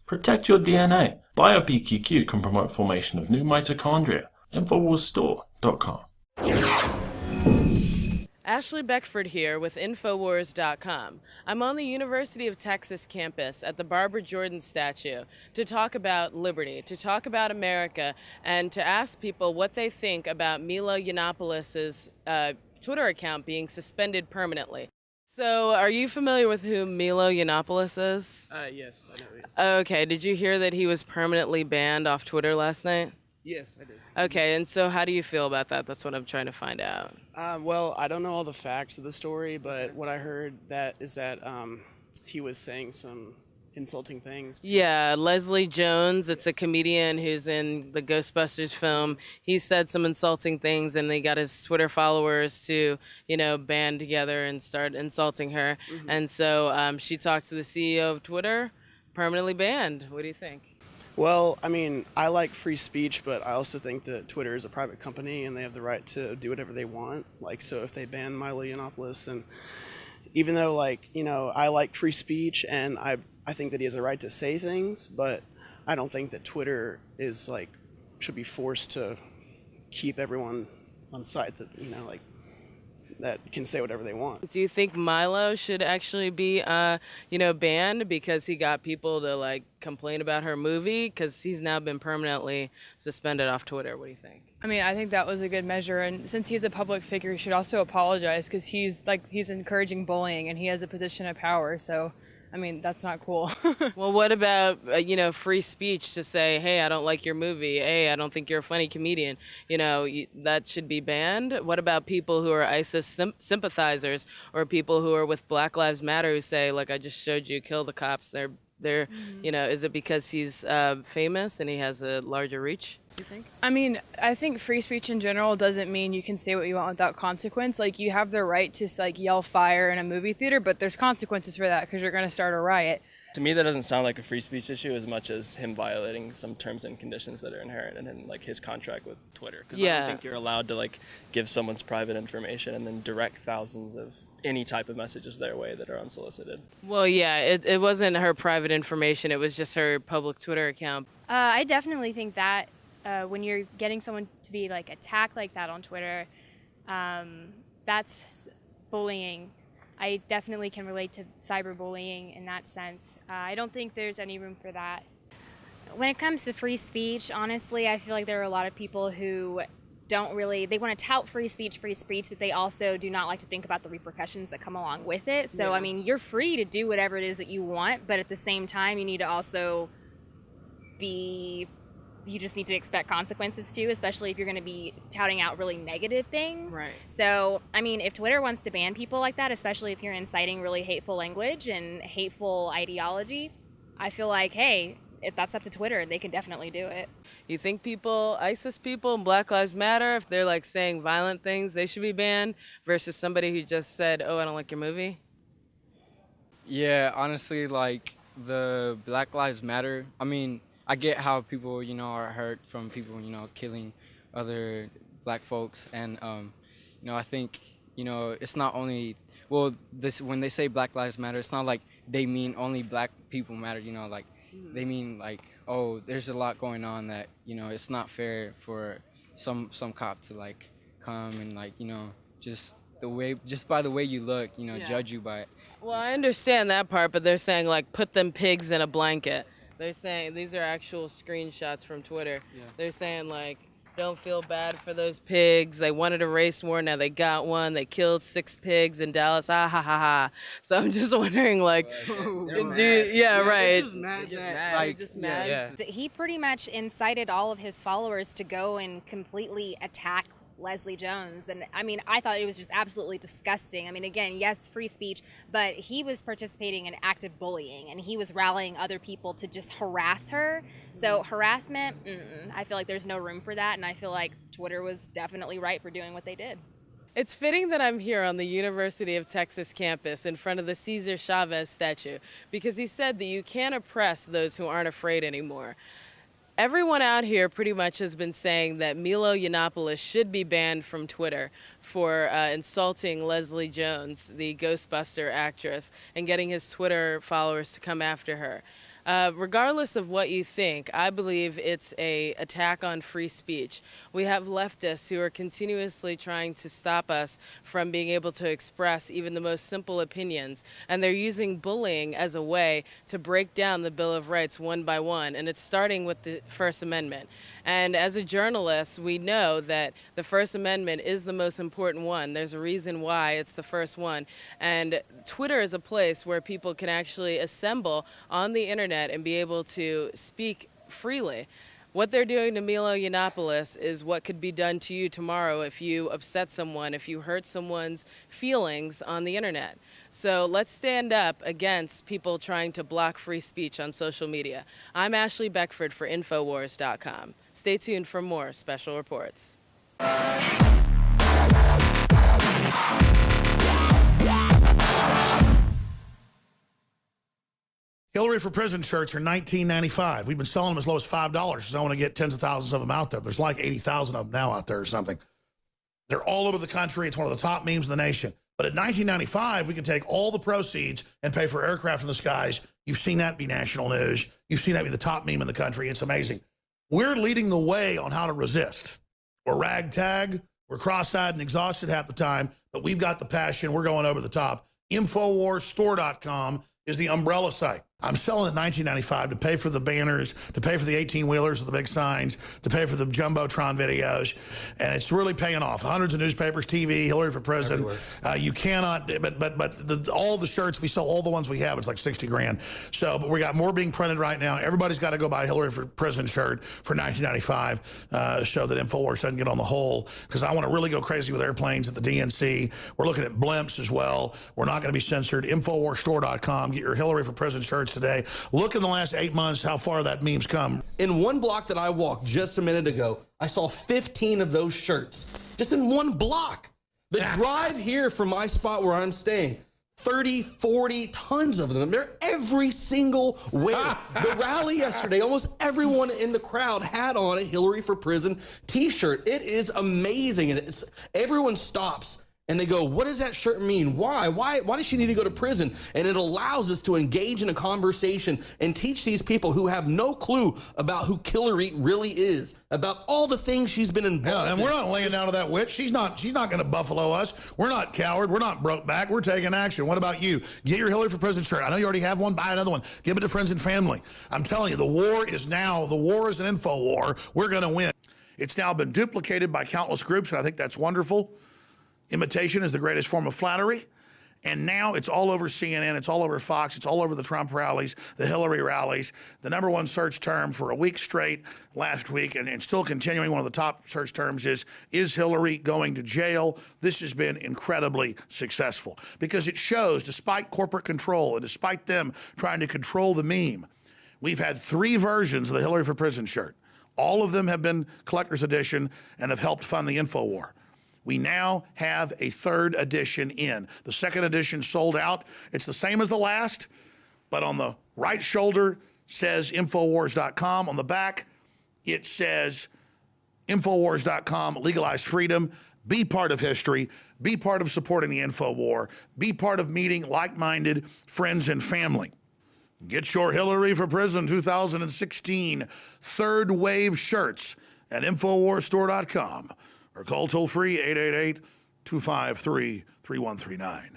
Protect your DNA. BioPQQ can promote formation of new mitochondria. Infowarsstore.com. Ashley Beckford here with Infowars.com. I'm on the University of Texas campus at the Barbara Jordan statue to talk about liberty, to talk about America, and to ask people what they think about Milo Yiannopoulos' Twitter account being suspended permanently. So, are you familiar with who Milo Yiannopoulos is? Yes, I know who he is. Okay, did you hear that he was permanently banned off Twitter last night? Yes, I did. Okay, and so how do you feel about that? That's what I'm trying to find out. Well, I don't know all the facts of the story, but what I heard is that he was saying some insulting things. Yeah, Leslie Jones, it's a comedian who's in the Ghostbusters film. He said some insulting things and they got his Twitter followers to, band together and start insulting her. And so she talked to the CEO of Twitter, permanently banned. What do you think? Well, I mean, I like free speech, but I also think that Twitter is a private company and they have the right to do whatever they want. So if they ban Milo Yiannopoulos, then even though, I like free speech and I think that he has a right to say things, but I don't think that Twitter should be forced to keep everyone on site that, that can say whatever they want. Do you think Milo should actually be, banned because he got people to complain about her movie? Because he's now been permanently suspended off Twitter. What do you think? I mean, I think that was a good measure, and since he's a public figure, he should also apologize because he's encouraging bullying and he has a position of power. So, I mean, that's not cool. Well, what about, free speech to say, hey, I don't like your movie. Hey, I don't think you're a funny comedian. That should be banned. What about people who are ISIS sympathizers or people who are with Black Lives Matter who say, I just showed you, kill the cops. They're is it because he's famous and he has a larger reach? You think? I mean, I think free speech in general doesn't mean you can say what you want without consequence. You have the right to yell fire in a movie theater, but there's consequences for that because you're going to start a riot. To me, that doesn't sound like a free speech issue as much as him violating some terms and conditions that are inherent in his contract with Twitter. Because I don't think you're allowed to give someone's private information and then direct thousands of any type of messages their way that are unsolicited. Well, yeah, it wasn't her private information. It was just her public Twitter account. I definitely think that when you're getting someone to be attacked like that on Twitter, that's bullying. I definitely can relate to cyberbullying in that sense. I don't think there's any room for that. When it comes to free speech, honestly, I feel like there are a lot of people who they want to tout free speech, but they also do not like to think about the repercussions that come along with it. So, I mean, you're free to do whatever it is that you want, but at the same time, you need to also you just need to expect consequences too, especially if you're going to be touting out really negative things. Right. So, I mean, if Twitter wants to ban people like that, especially if you're inciting really hateful language and hateful ideology, I feel like, hey, if that's up to Twitter, they can definitely do it. You think ISIS people and Black Lives Matter, if they're saying violent things, they should be banned versus somebody who just said, oh, I don't like your movie? Yeah, honestly, the Black Lives Matter, I mean, I get how people, are hurt from people, killing other black folks. And, I think, it's not only, when they say Black Lives Matter, it's not like they mean only black people matter, they mean oh, there's a lot going on that, it's not fair for some cop to come and just by the way you look, judge you by it. Well, I understand that part, but they're saying put them pigs in a blanket. They're saying, these are actual screenshots from Twitter. Yeah. They're saying don't feel bad for those pigs. They wanted a race war, now they got one. They killed 6 pigs in Dallas. Ah ha ha ha. So I'm just wondering right. Just mad. Yeah. He pretty much incited all of his followers to go and completely attack Leslie Jones. And I mean, I thought it was just absolutely disgusting. I mean, again, yes, free speech, but he was participating in active bullying and he was rallying other people to just harass her. So harassment, I feel like there's no room for that. And I feel like Twitter was definitely right for doing what they did. It's fitting that I'm here on the University of Texas campus in front of the Cesar Chavez statue because he said that you can't oppress those who aren't afraid anymore. Everyone out here pretty much has been saying that Milo Yiannopoulos should be banned from Twitter for insulting Leslie Jones, the Ghostbuster actress, and getting his Twitter followers to come after her. Regardless of what you think, I believe it's a attack on free speech. We have leftists who are continuously trying to stop us from being able to express even the most simple opinions, and they're using bullying as a way to break down the Bill of Rights one by one, and it's starting with the First Amendment. And as a journalist, we know that the First Amendment is the most important one. There's a reason why it's the first one. And Twitter is a place where people can actually assemble on the internet and be able to speak freely. What they're doing to Milo Yiannopoulos is what could be done to you tomorrow if you upset someone, if you hurt someone's feelings on the internet. So let's stand up against people trying to block free speech on social media. I'm Ashley Beckford for Infowars.com. Stay tuned for more special reports. Hillary for Prison shirts are $19.95. We've been selling them as low as $5 because I want to get tens of thousands of them out there. There's like 80,000 of them now out there or something. They're all over the country. It's one of the top memes in the nation. But at $19.95, we can take all the proceeds and pay for aircraft in the skies. You've seen that be national news. You've seen that be the top meme in the country. It's amazing. We're leading the way on how to resist. We're ragtag. We're cross-eyed and exhausted half the time, but we've got the passion. We're going over the top. Infowarsstore.com is the umbrella site. I'm selling at $19.95 to pay for the banners, to pay for the 18-wheelers with the big signs, to pay for the Jumbotron videos, and it's really paying off. Hundreds of newspapers, TV, Hillary for Prison. You cannot, but all the shirts, we sell all the ones we have, it's like 60 grand. So, but we got more being printed right now. Everybody's got to go buy a Hillary for Prison shirt for $19.95 show that Infowars doesn't get on the hole, because I want to really go crazy with airplanes at the DNC. We're looking at blimps as well. We're not going to be censored. Infowarsstore.com. Get your Hillary for Prison shirts today. Look in the last 8 months how far that meme's come. In one block that I walked just a minute ago, I saw 15 of those shirts just in one block. The drive here from my spot where I'm staying, 30, 40 tons of them. They're every single way. The rally yesterday, almost everyone in the crowd had on a Hillary for Prison t-shirt. It is amazing. And everyone stops and they go, what does that shirt mean? Why does she need to go to prison? And it allows us to engage in a conversation and teach these people who have no clue about who Hillary really is, about all the things she's been involved in. And we're not laying down to that witch. She's not going to buffalo us. We're not coward. We're not broke back. We're taking action. What about you? Get your Hillary for Prison shirt. I know you already have one. Buy another one. Give it to friends and family. I'm telling you, the war is now. The war is an info war. We're going to win. It's now been duplicated by countless groups, and I think that's wonderful. Imitation is the greatest form of flattery. And now it's all over CNN, it's all over Fox, it's all over the Trump rallies, the Hillary rallies. The #1 search term for a week straight last week, and still continuing, one of the top search terms is Hillary going to jail? This has been incredibly successful because it shows, despite corporate control and despite them trying to control the meme, we've had 3 versions of the Hillary for Prison shirt. All of them have been collector's edition and have helped fund the info war. We now have a 3rd edition in. The 2nd edition sold out. It's the same as the last, but on the right shoulder says Infowars.com. On the back, it says Infowars.com, legalize freedom. Be part of history. Be part of supporting the info war. Be part of meeting like-minded friends and family. Get your Hillary for Prison 2016 3rd wave shirts at Infowarsstore.com. Or call toll-free 888-253-3139.